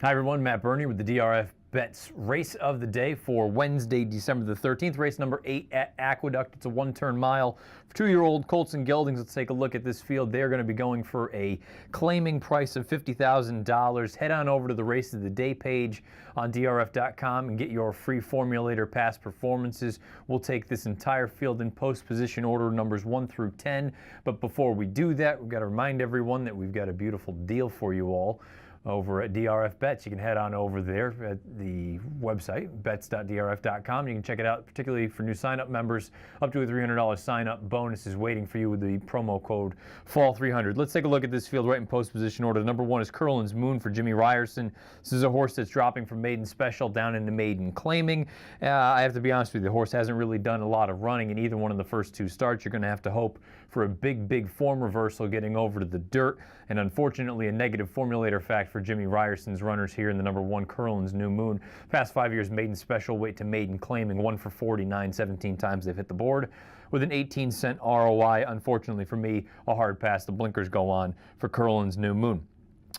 Hi everyone, Matt Burney with the DRF Bets race of the day for Wednesday, December the 13th, race number 8 at Aqueduct. It's a one-turn mile for 2-year-old colts and geldings. Let's take a look at this field. They're going to be going for a claiming price of $50,000. Head on over to the race of the day page on DRF.com and get your free formulator past performances. We'll take this entire field in post position order, numbers 1 through 10. But before we do that, we've got to remind everyone that we've got a beautiful deal for you all over at DRF Bets. You can head on over there at the website, bets.drf.com. You can check it out, particularly for new sign-up members. Up to a $300 sign-up bonus is waiting for you with the promo code FALL300. Let's take a look at this field right in post position order. Number 1 is Curlin's Moon for Jimmy Ryerson. This is a horse that's dropping from maiden special down into maiden claiming. I have to be honest with you, the horse hasn't really done a lot of running in either one of the first 2 starts. You're going to have to hope for a big form reversal getting over to the dirt, and unfortunately a negative formulator fact for Jimmy Ryerson's runners here in the number 1 Curlin's New Moon. Past 5 years maiden special weight to maiden claiming, 1 for 49, 17 times they've hit the board with an 18-cent ROI. Unfortunately for me, a hard pass. The blinkers go on for Curlin's New Moon.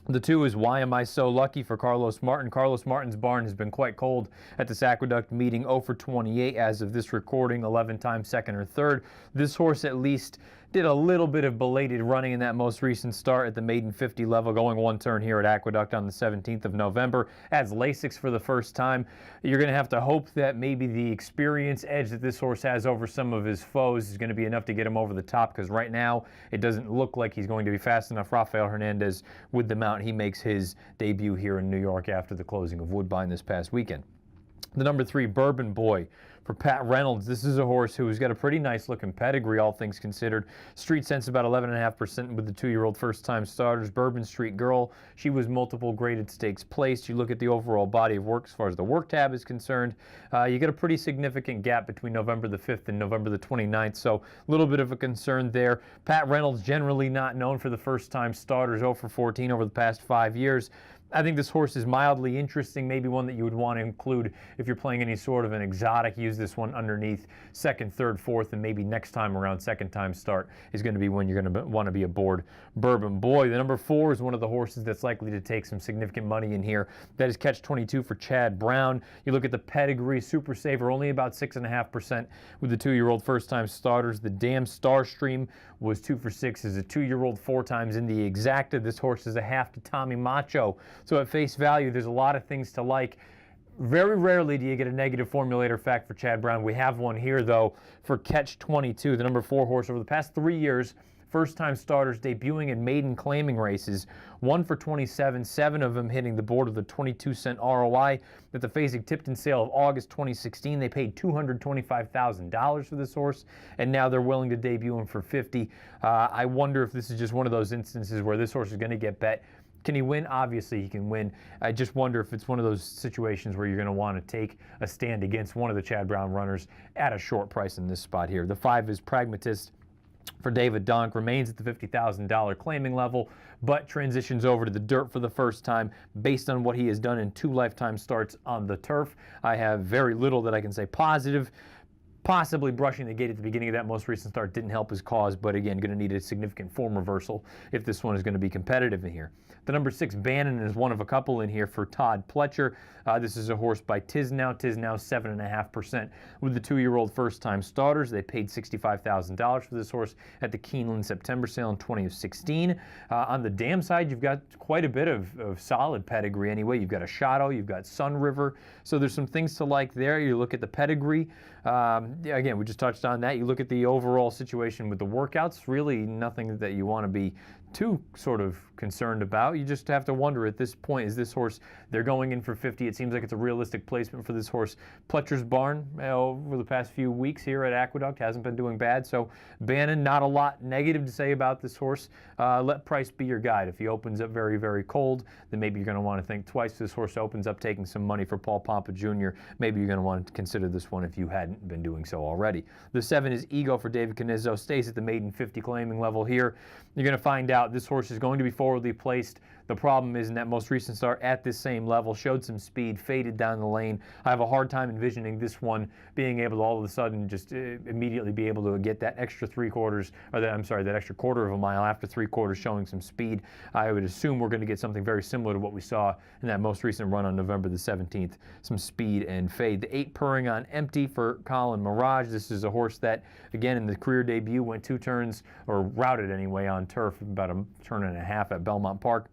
The 2 is Why Am I So Lucky for Carlos Martin. Carlos Martin's barn has been quite cold at this Aqueduct meeting, 0 for 28 as of this recording, 11 times second or third. This horse at least did a little bit of belated running in that most recent start at the maiden 50 level, going 1 turn here at Aqueduct on the 17th of November. Adds Lasix for the first time. You're going to have to hope that maybe the experience edge that this horse has over some of his foes is going to be enough to get him over the top, because right now it doesn't look like he's going to be fast enough. Rafael Hernandez with the mount. He makes his debut here in New York after the closing of Woodbine this past weekend. The number 3, Bourbon Boy for Pat Reynolds. This is a horse who's got a pretty nice looking pedigree, all things considered. Street sense about 11.5% with the 2-year-old first-time starters. Bourbon Street Girl, she was multiple graded stakes placed. You look at the overall body of work as far as the work tab is concerned, you get a pretty significant gap between November the 5th and November the 29th, so a little bit of a concern there. Pat Reynolds, generally not known for the first-time starters, 0 for 14 over the past 5 years. I think this horse is mildly interesting, maybe one that you would want to include if you're playing any sort of an exotic. Use this one underneath second, third, fourth, and maybe next time around, second time start is going to be when you're going to want to be aboard Bourbon Boy. The number 4 is one of the horses that's likely to take some significant money in here. That is Catch 22 for Chad Brown. You look at the pedigree, Super Saver, only about 6.5% with the 2-year-old first-time starters. The Damn Starstream was 2 for 6 as a 2-year-old, 4 times in the exacta. This horse is a half to Tommy Macho. So at face value, there's a lot of things to like. Very rarely do you get a negative formulator fact for Chad Brown. We have one here, though, for Catch 22, the number 4 horse. Over the past 3 years, first-time starters debuting in maiden claiming races, 1 for 27, 7 of them hitting the board with a 22-cent ROI. At the Fasig-Tipton sale of August 2016, they paid $225,000 for this horse, and now they're willing to debut him for $50,000. I wonder if this is just one of those instances where this horse is going to get bet. Can he win? Obviously he can win. I just wonder if it's one of those situations where you're going to want to take a stand against one of the Chad Brown runners at a short price in this spot here. The 5 is Pragmatist for David Donk. Remains at the $50,000 claiming level, but transitions over to the dirt for the first time based on what he has done in 2 lifetime starts on the turf. I have very little that I can say positive. Possibly brushing the gate at the beginning of that most recent start didn't help his cause, but again, going to need a significant form reversal if this one is going to be competitive in here. The number 6, Bannon, is one of a couple in here for Todd Pletcher. This is a horse by Tisnow. Tisnow 7.5% with the 2-year-old first-time starters. They paid $65,000 for this horse at the Keeneland September sale in 2016. On the dam side, you've got quite a bit of solid pedigree anyway. You've got a Shadow, you've got Sun River, so there's some things to like there. You look at the pedigree. Again, we just touched on that. You look at the overall situation with the workouts, really nothing that you want to be too sort of concerned about. You just have to wonder at this point, is this horse, they're going in for 50. It seems like it's a realistic placement for this horse. Pletcher's barn over the past few weeks here at Aqueduct hasn't been doing bad. So Bannon, not a lot negative to say about this horse. Let price be your guide. If he opens up very cold, then maybe you're going to want to think twice. If this horse opens up taking some money for Paul Pompa Jr., maybe you're going to want to consider this one if you hadn't been doing so already. The 7 is Ego for David Canizzo. Stays at the maiden 50 claiming level here. You're going to find out This horse is going to be forwardly placed. The problem is in that most recent start at this same level, showed some speed, faded down the lane. I have a hard time envisioning this one being able to all of a sudden just immediately be able to get that extra that extra quarter of a mile after 3/4 showing some speed. I would assume we're going to get something very similar to what we saw in that most recent run on November the 17th, some speed and fade. The 8 purring on empty for Colin Mirage. This is a horse that, again, in the career debut went 2 turns, or routed anyway, on turf, about a turn and a half at Belmont Park.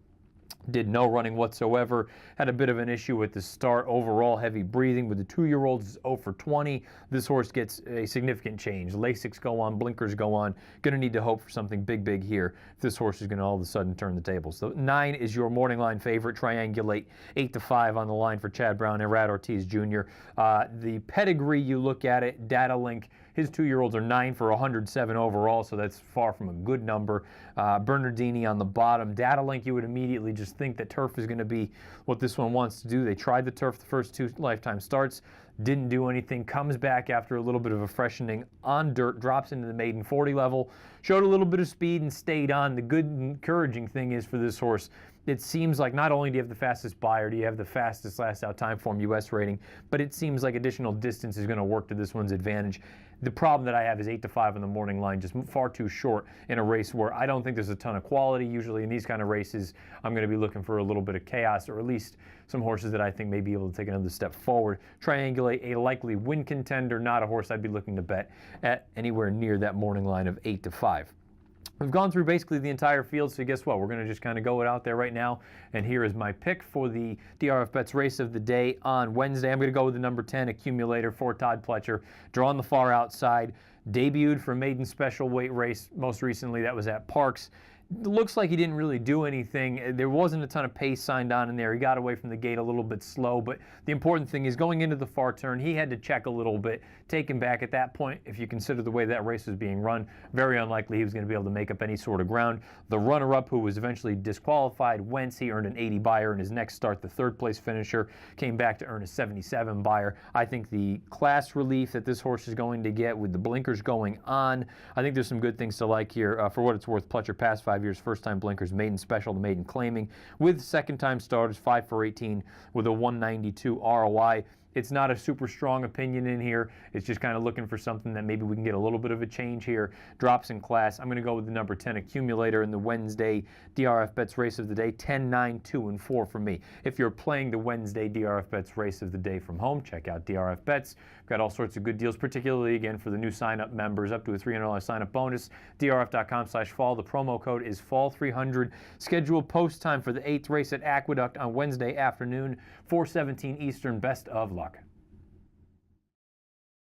Did no running whatsoever. Had a bit of an issue with the start. Overall heavy breathing with the 2-year-olds. 0 for 20. This horse gets a significant change. Lasix go on, blinkers go on. Going to need to hope for something big here if this horse is going to all of a sudden turn the tables. So 9 is your morning line favorite. Triangulate 8-5 on the line for Chad Brown and Rad Ortiz Jr. The pedigree, you look at it, Data Link, his 2-year-olds are 9 for 107 overall, so that's far from a good number. Bernardini on the bottom. Data Link, you would immediately just think that turf is going to be what this one wants to do. They tried the turf the first 2 lifetime starts, didn't do anything, comes back after a little bit of a freshening on dirt, drops into the maiden 40 level, showed a little bit of speed and stayed on. The good, encouraging thing is for this horse, it seems like not only do you have the fastest buyer, do you have the fastest last out time form US rating, but it seems like additional distance is going to work to this one's advantage. The problem that I have is 8-5 on the morning line, just far too short in a race where I don't think there's a ton of quality. Usually in these kind of races, I'm going to be looking for a little bit of chaos, or at least some horses that I think may be able to take another step forward. Triangulate, a likely win contender, not a horse I'd be looking to bet at anywhere near that morning line of 8-5. We've gone through basically the entire field, so guess what? We're going to just kind of go it out there right now, and here is my pick for the DRF Bets race of the day on Wednesday. I'm going to go with the number 10 Accumulator for Todd Pletcher, drawn the far outside, debuted for maiden special weight race most recently. That was at Parks. It looks like he didn't really do anything. There wasn't a ton of pace signed on in there. He got away from the gate a little bit slow, but the important thing is going into the far turn, he had to check a little bit, take him back at that point. If you consider the way that race was being run, very unlikely he was going to be able to make up any sort of ground. The runner-up, who was eventually disqualified, Wentz, he earned an 80 buyer in his next start. The 3rd place finisher came back to earn a 77 buyer. I think the class relief that this horse is going to get with the blinkers going on, I think there's some good things to like here. For what it's worth, Pletcher past 5 years, first-time blinkers, maiden special to maiden claiming, with second-time starters, 5 for 18 with a 192 ROI. It's not a super strong opinion in here. It's just kind of looking for something that maybe we can get a little bit of a change here. Drops in class. I'm going to go with the number 10 Accumulator in the Wednesday DRF Bets race of the day. 10, 9, 2, and 4 for me. If you're playing the Wednesday DRF Bets race of the day from home, check out DRF Bets. We've got all sorts of good deals, particularly, again, for the new sign-up members, up to a $300 sign-up bonus. DRF.com/fall. The promo code is fall300. Scheduled post time for the 8th race at Aqueduct on Wednesday afternoon, 4:17 Eastern. Best of luck.